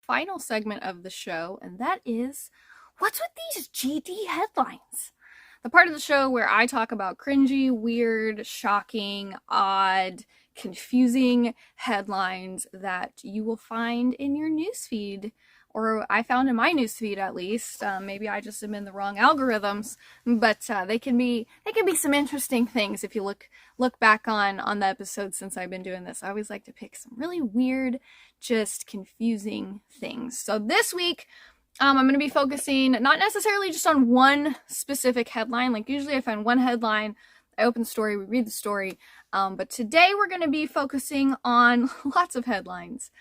final segment of the show, and that is, what's with these GD headlines? The part of the show where I talk about cringy, weird, shocking, odd, confusing headlines that you will find in your newsfeed, or I found in my newsfeed at least. Maybe I just am in the wrong algorithms, but they can be some interesting things if you look back on the episodes since I've been doing this. I always like to pick some really weird, just confusing things. So this week, I'm going to be focusing not necessarily just on one specific headline. Like usually I find one headline, I open the story, we read the story. But today we're going to be focusing on lots of headlines.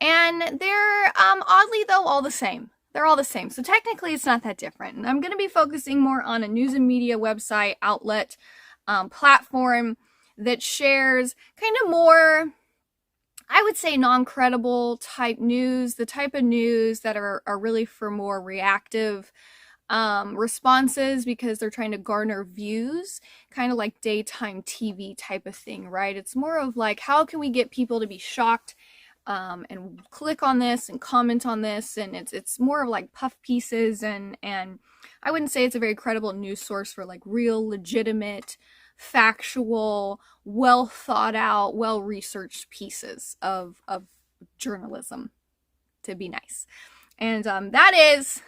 And they're, oddly though, all the same. They're all the same. So technically it's not that different. And I'm going to be focusing more on a news and media website, outlet, platform that shares kind of more, I would say, non-credible type news, the type of news that are really for more reactive responses because they're trying to garner views, kind of like daytime TV type of thing, right? It's more of like, how can we get people to be shocked and click on this and comment on this, and it's more of like puff pieces, and I wouldn't say it's a very credible news source for like real, legitimate, factual, well thought out, well researched pieces of journalism, to be nice. And that is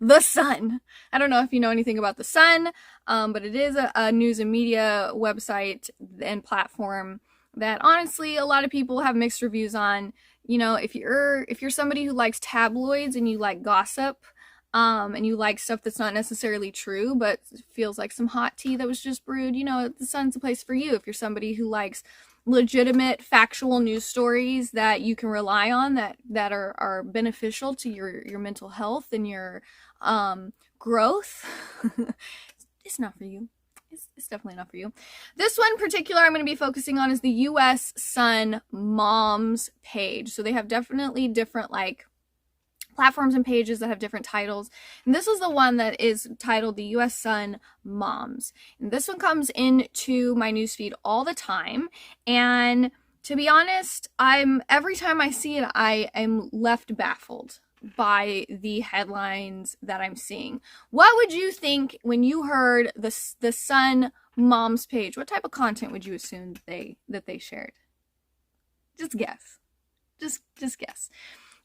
The Sun. I don't know if you know anything about The Sun, but it is a news and media website and platform that honestly a lot of people have mixed reviews on. You know, if you're somebody who likes tabloids and you like gossip, and you like stuff that's not necessarily true but feels like some hot tea that was just brewed, you know, The Sun's a place for you. If you're somebody who likes legitimate, factual news stories that you can rely on, that are beneficial to your mental health and your growth, it's not for you. It's definitely not for you. This one in particular I'm going to be focusing on is the US Sun Moms page. So they have definitely different like platforms and pages that have different titles. And this is the one that is titled the US Sun Moms. And this one comes into my newsfeed all the time. And to be honest, every time I see it, I am left baffled by the headlines that I'm seeing. What would you think when you heard the Sun Moms page? What type of content would you assume that they shared? Just guess. Just guess.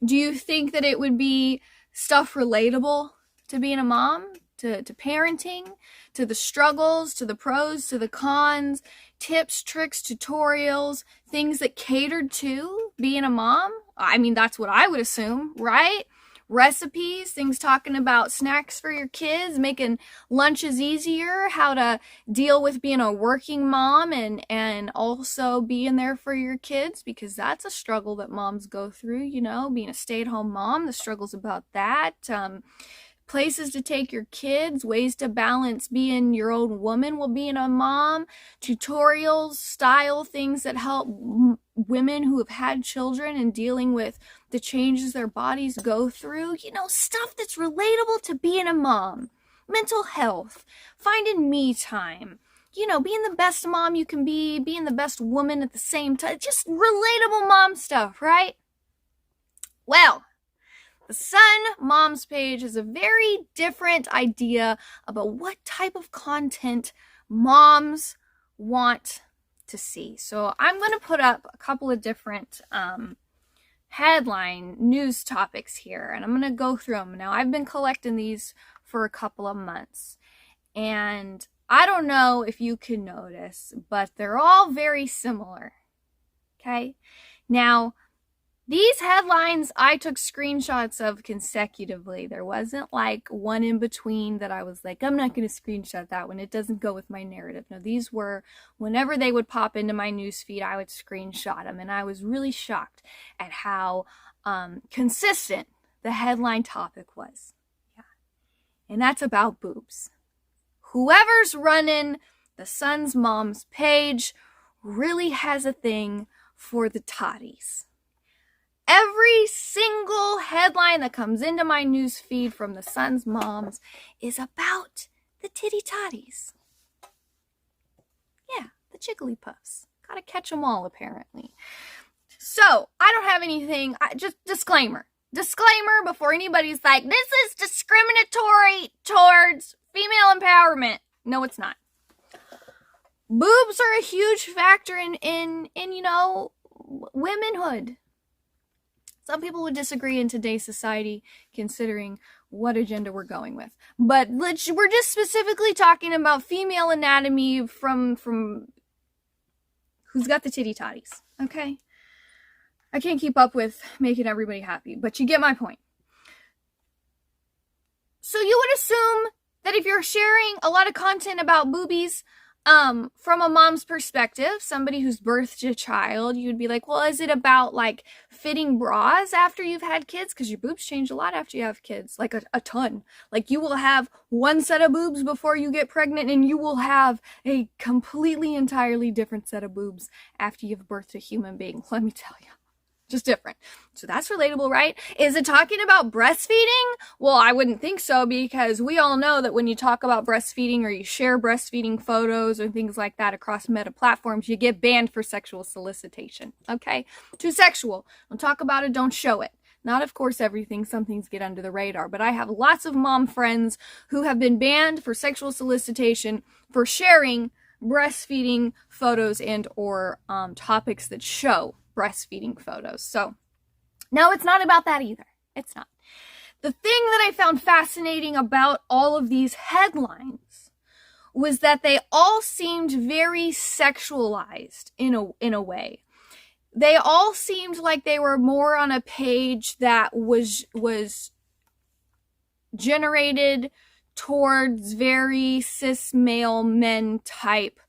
Do you think that it would be stuff relatable to being a mom, to parenting, to the struggles, to the pros, to the cons, tips, tricks, tutorials, things that catered to being a mom? I mean, that's what I would assume, right? Recipes, things talking about snacks for your kids, making lunches easier, how to deal with being a working mom and also being there for your kids, because that's a struggle that moms go through, you know, being a stay-at-home mom, the struggles about that. Places to take your kids, ways to balance being your own woman while being a mom, tutorials, style things that help women who have had children and dealing with the changes their bodies go through, you know, stuff that's relatable to being a mom, mental health, finding me time, you know, being the best mom you can be, being the best woman at the same time, just relatable mom stuff, right? Well, the Sun Moms page is a very different idea about what type of content moms want to see. So I'm going to put up a couple of different headline news topics here, and I'm going to go through them. Now, I've been collecting these for a couple of months, and I don't know if you can notice, but they're all very similar. Okay? Now, these headlines I took screenshots of consecutively. There wasn't like one in between that I was like, I'm not going to screenshot that one. It doesn't go with my narrative. No, these were, whenever they would pop into my newsfeed, I would screenshot them. And I was really shocked at how consistent the headline topic was. Yeah. And that's about boobs. Whoever's running the Sun's Moms page really has a thing for the toddies. Every single headline that comes into my news feed from the Sun's Moms is about the titty toddies. Yeah, the jigglypuffs. Gotta catch them all, apparently. So, I don't have anything, just disclaimer before anybody's like, this is discriminatory towards female empowerment. No, it's not. Boobs are a huge factor in womanhood. Some people would disagree in today's society, considering what agenda we're going with. But we're just specifically talking about female anatomy from who's got the titty totties, okay? I can't keep up with making everybody happy, but you get my point. So you would assume that if you're sharing a lot of content about boobies, from a mom's perspective, somebody who's birthed a child, you'd be like, well, is it about like fitting bras after you've had kids? Because your boobs change a lot after you have kids, like a ton. Like you will have one set of boobs before you get pregnant, and you will have a completely, entirely different set of boobs after you've birthed a human being. Let me tell you. Just different. So that's relatable, right? Is it talking about breastfeeding? Well, I wouldn't think so, because we all know that when you talk about breastfeeding or you share breastfeeding photos or things like that across meta platforms, you get banned for sexual solicitation. Okay? Too sexual. Don't talk about it, don't show it. Not, of course, everything. Some things get under the radar. But I have lots of mom friends who have been banned for sexual solicitation for sharing breastfeeding photos and or topics that show breastfeeding photos. So, no, it's not about that either. It's not. The thing that I found fascinating about all of these headlines was that they all seemed very sexualized in a way. They all seemed like they were more on a page that was generated towards very cis male men type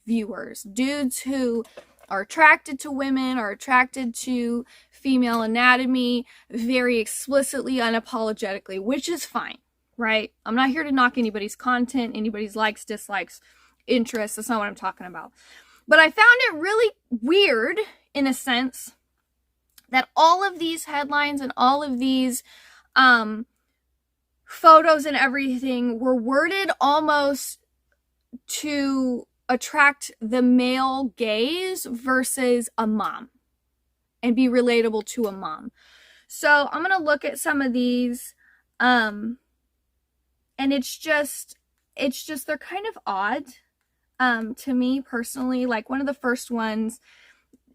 viewers. Dudes who are attracted to women, are attracted to female anatomy very explicitly, unapologetically, which is fine, right? I'm not here to knock anybody's content, anybody's likes, dislikes, interests. That's not what I'm talking about. But I found it really weird, in a sense, that all of these headlines and all of these photos and everything were worded almost to attract the male gaze versus a mom and be relatable to a mom. So I'm going to look at some of these, and it's just they're kind of odd to me personally. Like one of the first ones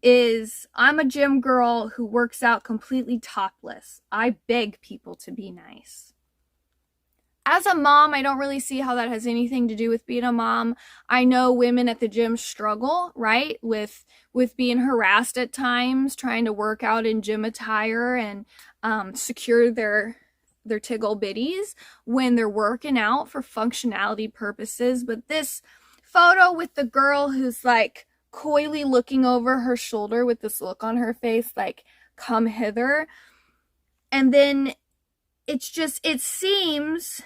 is, I'm a gym girl who works out completely topless. I beg people to be nice. As a mom, I don't really see how that has anything to do with being a mom. I know women at the gym struggle, right, with being harassed at times, trying to work out in gym attire and secure their tiggle bitties when they're working out for functionality purposes. But this photo with the girl who's like coyly looking over her shoulder with this look on her face, like, come hither. And then it seems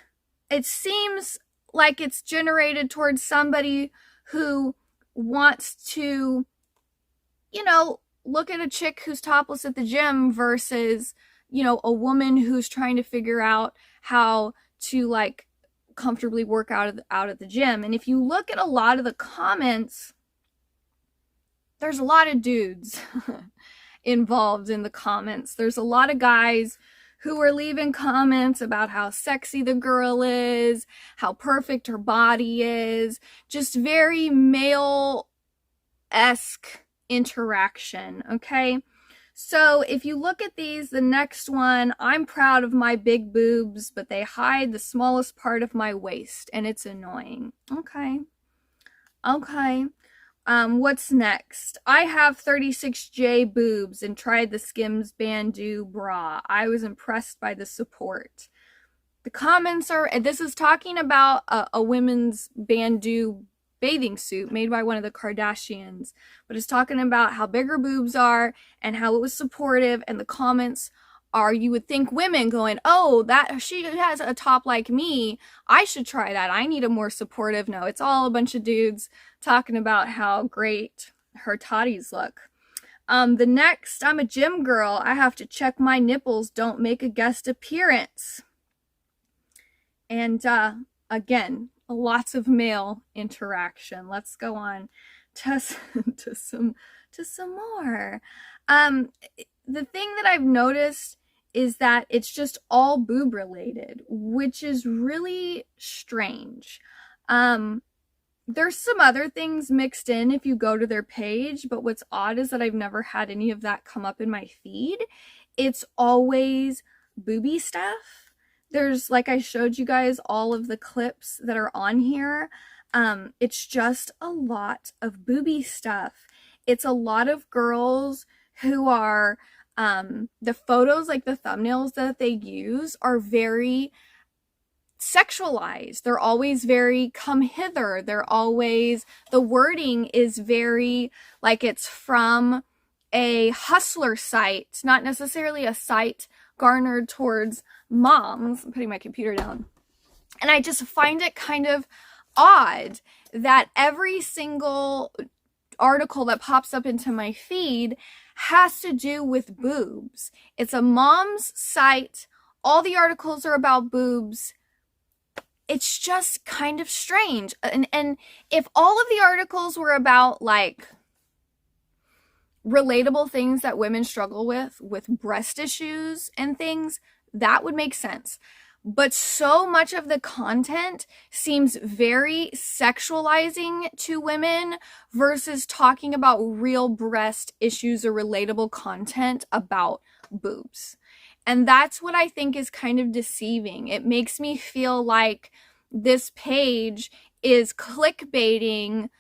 like it's generated towards somebody who wants to, look at a chick who's topless at the gym versus, a woman who's trying to figure out how to like comfortably work out at the gym. And if you look at a lot of the comments, there's a lot of dudes involved in the comments. There's a lot of guys who are leaving comments about how sexy the girl is, how perfect her body is, just very male-esque interaction, okay? So if you look at these, the next one, I'm proud of my big boobs, but they hide the smallest part of my waist, and it's annoying. Okay. What's next? I have 36J boobs and tried the Skims Bandeau bra. I was impressed by the support. The comments are, this is talking about a women's Bandeau bathing suit made by one of the Kardashians, but it's talking about how big her boobs are and how it was supportive, and the comments are, you would think women going, oh, that she has a top like me, I should try that, I need a more supportive. No, it's all a bunch of dudes talking about how great her toddies look. The next, I'm a gym girl, I have to check my nipples don't make a guest appearance. And again, lots of male interaction. Let's go on to to some more. The thing that I've noticed is that it's just all boob related, which is really strange. There's some other things mixed in if you go to their page, but what's odd is that I've never had any of that come up in my feed. It's always booby stuff. There's, like I showed you guys, all of the clips that are on here. It's just a lot of booby stuff. It's a lot of girls who are, the photos, like the thumbnails that they use are very sexualized. They're always very come hither. They're always, the wording is very like it's from a hustler site, not necessarily a site garnered towards moms. I'm putting my computer down. And I just find it kind of odd that every single article that pops up into my feed has to do with boobs. It's a mom's site. All the articles are about boobs. It's just kind of strange. And if all of the articles were about like relatable things that women struggle with breast issues and things, that would make sense. But so much of the content seems very sexualizing to women versus talking about real breast issues or relatable content about boobs. And that's what I think is kind of deceiving. It makes me feel like this page is clickbaiting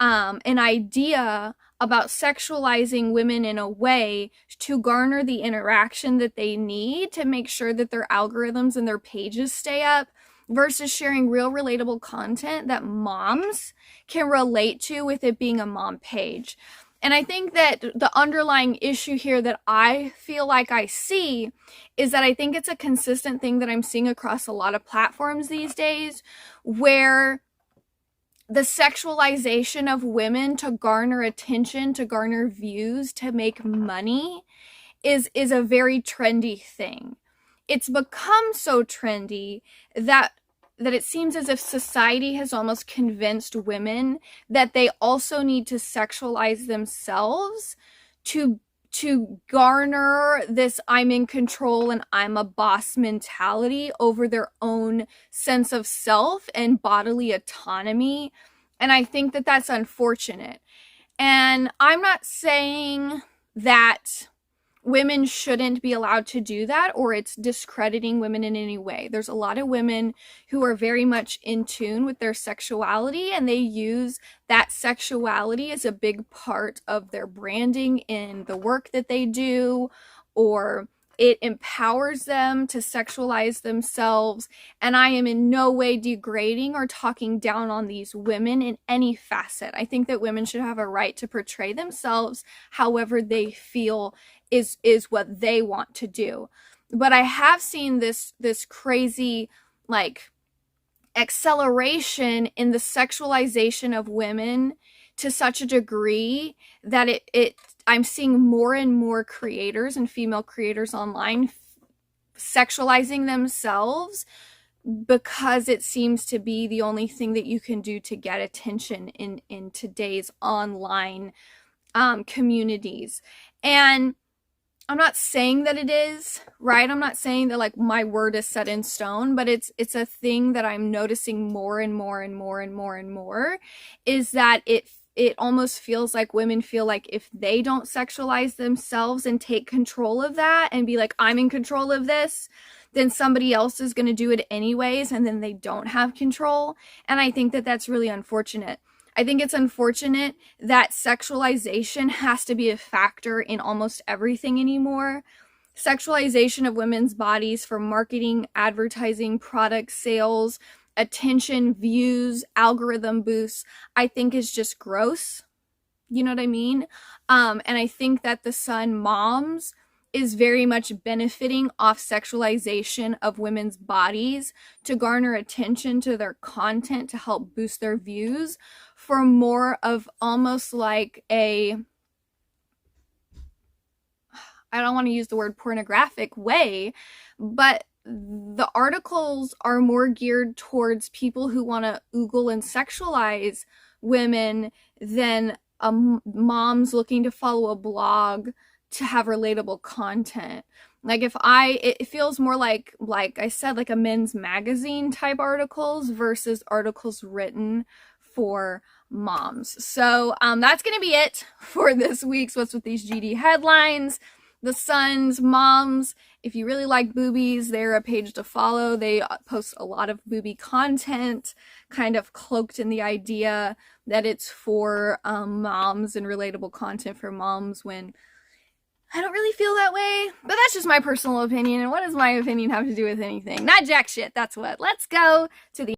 an idea about sexualizing women in a way to garner the interaction that they need to make sure that their algorithms and their pages stay up, versus sharing real relatable content that moms can relate to with it being a mom page. And I think that the underlying issue here that I feel like I see is that I think it's a consistent thing that I'm seeing across a lot of platforms these days, where the sexualization of women to garner attention, to garner views, to make money is a very trendy thing. It's become so trendy that it seems as if society has almost convinced women that they also need to sexualize themselves to garner this I'm in control and I'm a boss mentality over their own sense of self and bodily autonomy. And I think that that's unfortunate. And I'm not saying that women shouldn't be allowed to do that or it's discrediting women in any way. There's a lot of women who are very much in tune with their sexuality, and they use that sexuality as a big part of their branding in the work that they do, or it empowers them to sexualize themselves. And I am in no way degrading or talking down on these women in any facet. I think that women should have a right to portray themselves however they feel is what they want to do. But I have seen this crazy like acceleration in the sexualization of women to such a degree that I'm seeing more and more creators and female creators online sexualizing themselves because it seems to be the only thing that you can do to get attention in today's online communities. And I'm not saying that it is, right? I'm not saying that like my word is set in stone, but it's a thing that I'm noticing more and more and more and more and more, is that it almost feels like women feel like if they don't sexualize themselves and take control of that and be like, I'm in control of this, then somebody else is going to do it anyways, and then they don't have control. And I think that that's really unfortunate. I think it's unfortunate that sexualization has to be a factor in almost everything anymore. Sexualization of women's bodies for marketing, advertising, product sales, attention, views, algorithm boosts, I think is just gross. You know what I mean? And I think that the Sun Moms is very much benefiting off sexualization of women's bodies to garner attention to their content to help boost their views for more of almost like I don't want to use the word pornographic way, but the articles are more geared towards people who want to oogle and sexualize women than moms looking to follow a blog to have relatable content. Like it feels more like I said, like a men's magazine type articles versus articles written for moms. So that's gonna be it for this week's What's with These GD headlines. The Sun's moms, if you really like boobies, they're a page to follow. They post a lot of boobie content, kind of cloaked in the idea that it's for moms and relatable content for moms, when I don't really feel that way. But that's just my personal opinion, and what does my opinion have to do with anything? Not jack shit, that's what. Let's go to the